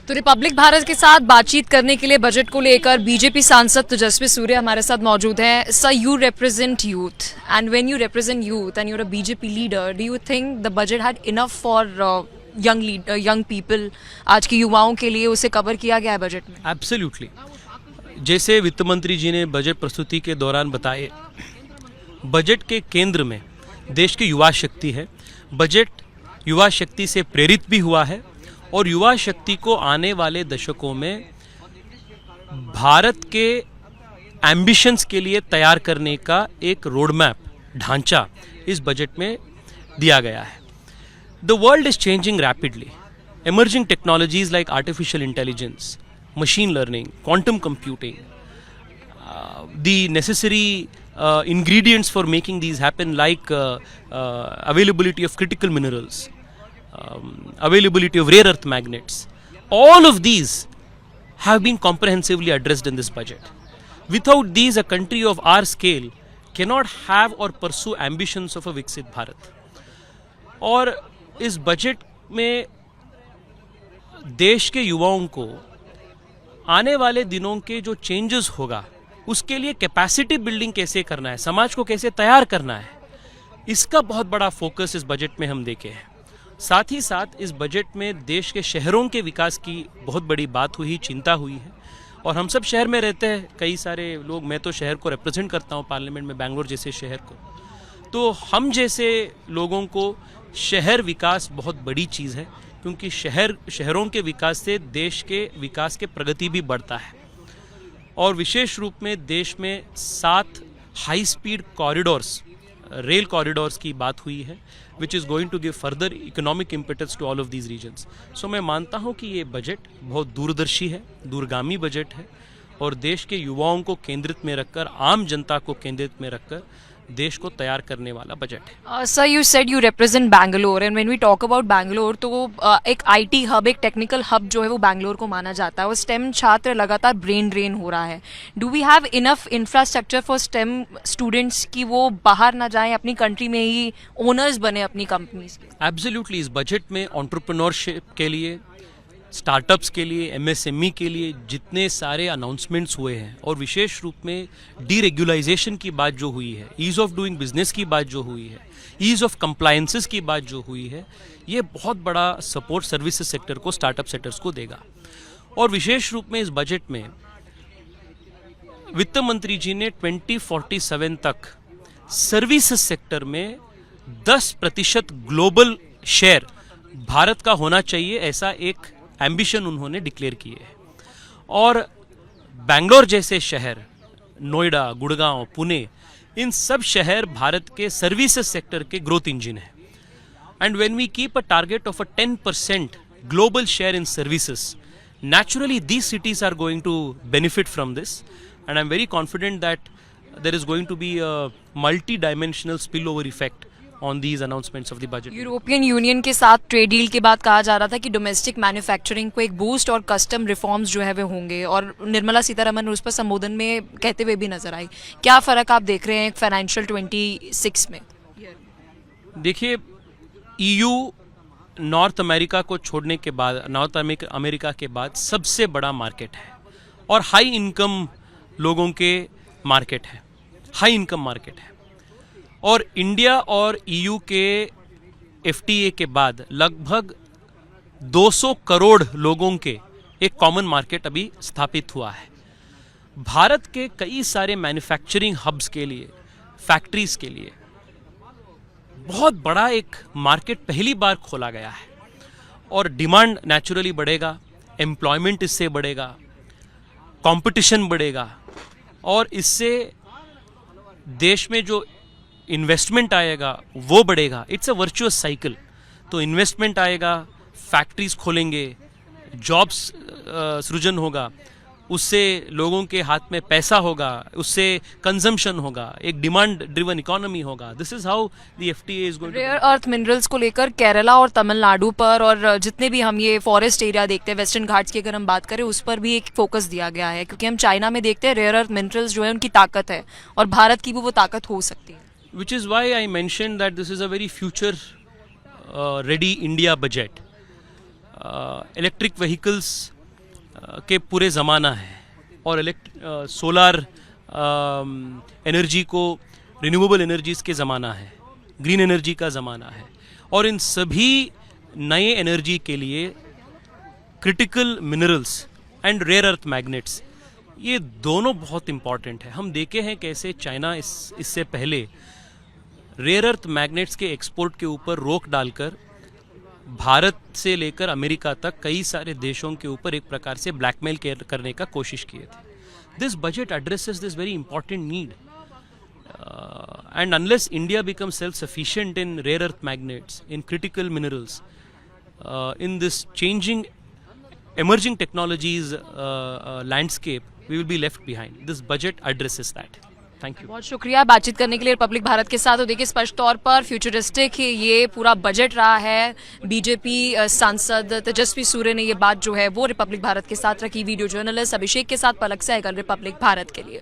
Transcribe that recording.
तो रिपब्लिक भारत के साथ बातचीत करने के लिए बजट को लेकर बीजेपी सांसद तेजस्वी सूर्य हमारे साथ मौजूद हैं। Sir, you represent youth and when you represent youth and you're a BJP leader, do you think the budget had enough for young people? आज के युवाओं के लिए उसे कवर किया गया है बजट में? एब्सोल्युटली। जैसे वित्त मंत्री जी ने बजट प्रस्तुति के दौरान बताए, बजट के केंद्र में देश की युवा शक्ति है। बजट युवा शक्ति से प्रेरित भी हुआ है और युवा शक्ति को आने वाले दशकों में भारत के एम्बिशंस के लिए तैयार करने का एक रोड मैप ढांचा इस बजट में दिया गया है। The world is changing rapidly. emerging technologies like artificial intelligence, machine learning, quantum computing, the necessary ingredients for making these happen like availability of critical minerals, availability of rare earth magnets, all of these have been comprehensively addressed in this budget. Without these, a country of our scale cannot have or pursue ambitions of a Viksit Bharat. और इस budget में देश के युवाओं को आने वाले दिनों के जो चेंजेस होगा उसके लिए कैपेसिटी बिल्डिंग कैसे करना है, समाज को कैसे तैयार करना है, इसका बहुत बड़ा फोकस इस बजट में हम देखे हैं। साथ ही साथ इस बजट में देश के शहरों के विकास की बहुत बड़ी बात हुई, चिंता हुई है। और हम सब शहर में रहते हैं, कई सारे लोग, मैं तो शहर को रिप्रेजेंट करता हूँ पार्लियामेंट में, बेंगलोर जैसे शहर को। तो हम जैसे लोगों को शहर विकास बहुत बड़ी चीज़ है, क्योंकि शहरों के विकास से देश के विकास के प्रगति भी बढ़ता है। और विशेष रूप में देश में 7 high speed corridors, rail corridors की बात हुई है, which is going to give further economic impetus to all of these regions. So मैं मानता हूँ कि ये बजट बहुत दूरदर्शी है, दूरगामी बजट है और देश के युवाओं को केंद्रित में रखकर, आम जनता को केंद्रित में रखकर देश को तैयार करने वाला बजट है। Sir, you said you represent Bangalore and when we talk about Bangalore, तो एक आईटी हब, एक टेक्निकल हब जो है वो बैंगलोर को माना जाता है और स्टेम छात्र लगातार ब्रेन ड्रेन हो रहा है। Do we have enough infrastructure for STEM students कि वो बाहर ना जाएं, अपनी कंट्री में ही ओनर्स बने अपनी कंपनीज के? एब्सोल्युटली। इस बजट में एंटरप्रेन्योरशिप के लिए, स्टार्टअप्स के लिए, एमएसएमई के लिए जितने सारे अनाउंसमेंट्स हुए हैं और विशेष रूप में डीरेगुलाइजेशन की बात जो हुई है, ईज़ ऑफ डूइंग बिजनेस की बात जो हुई है, ईज़ ऑफ कंप्लायंसेस की बात जो हुई है, ये बहुत बड़ा सपोर्ट सर्विसेज सेक्टर को, स्टार्टअप सेक्टर्स को देगा। और विशेष रूप में इस बजट में वित्त मंत्री जी ने 2047 तक सर्विसेज सेक्टर में 10% ग्लोबल शेयर भारत का होना चाहिए, ऐसा एक एम्बिशन उन्होंने डिक्लेयर किए है। और बेंगलोर जैसे शहर, नोएडा, गुड़गांव, पुणे, इन सब शहर भारत के सर्विसेज सेक्टर के ग्रोथ इंजन है। And when we keep a target of a 10% global share in services, naturally these cities are going to benefit from this, and I'm very confident that there is going to be a multi-dimensional spillover effect on these announcements of the budget. European union के साथ trade deal के बाद कहा जा रहा था कि domestic manufacturing को एक बूस्ट और कस्टम रिफॉर्म्स जो है वे होंगे, और निर्मला सीतारमन उस पर संबोधन में कहते हुए भी नजर आई। क्या फ़र्क आप देख रहे हैं फाइनेंशियल 26 में? देखिए, ईयू नॉर्थ अमेरिका को छोड़ने के बाद, नॉर्थ अमेरिका के बाद सबसे बड़ा मार्केट है और हाई इनकम लोगों के मार्केट है, हाई इनकम मार्केट है। और इंडिया और ईयू के एफटीए के बाद लगभग 200 करोड़ लोगों के एक कॉमन मार्केट अभी स्थापित हुआ है। भारत के कई सारे मैन्युफैक्चरिंग हब्स के लिए, फैक्ट्रीज के लिए बहुत बड़ा एक मार्केट पहली बार खोला गया है और डिमांड नेचुरली बढ़ेगा, एम्प्लॉयमेंट इससे बढ़ेगा, कंपटीशन बढ़ेगा और इससे देश में जो इन्वेस्टमेंट आएगा वो बढ़ेगा। It's a virtuous cycle. तो इन्वेस्टमेंट आएगा, फैक्ट्रीज खोलेंगे, जॉब्स सृजन होगा, उससे लोगों के हाथ में पैसा होगा, उससे कंजम्पशन होगा, एक डिमांड ड्रिवन इकोनॉमी होगा। This is how the FTA is going. Rare earth minerals को लेकर केरला और तमिलनाडु पर, और जितने भी हम ये फॉरेस्ट एरिया देखते हैं, वेस्टर्न घाट्स की अगर हम बात करें, उस पर भी एक फोकस दिया गया है, क्योंकि हम चाइना में देखते हैं रेयर अर्थ मिनरल्स जो है उनकी ताकत है और भारत की भी वो ताकत हो सकती है। Which is why I mentioned that this is a very future ready India budget. Electric vehicles के पूरे ज़माना है और सोलार एनर्जी को रिन्यूएबल एनर्जीज़ के ज़माना है, ग्रीन एनर्जी का ज़माना है और इन सभी नए एनर्जी के लिए critical minerals and rare earth magnets ये दोनों बहुत इम्पॉर्टेंट है। हम देखे हैं कैसे चाइना इससे पहले रेयर अर्थ मैग्नेट्स के एक्सपोर्ट के ऊपर रोक डालकर भारत से लेकर अमेरिका तक कई सारे देशों के ऊपर एक प्रकार से ब्लैकमेल करने का कोशिश किए थे। This budget addresses this very important need and unless India becomes self-sufficient in rare earth magnets, in critical minerals, in this changing, emerging technologies landscape, we will be left behind. This budget addresses that. Thank you. बहुत शुक्रिया बातचीत करने के लिए Republic Bharat के साथ। तो देखिए स्पष्ट तौर पर फ्यूचरिस्टिक ये पूरा बजट रहा है। बीजेपी सांसद तेजस्वी सूर्य ने ये बात जो है वो रिपब्लिक भारत के साथ रखी। वीडियो जर्नलिस्ट अभिषेक के साथ पलक सहगल, रिपब्लिक भारत के लिए।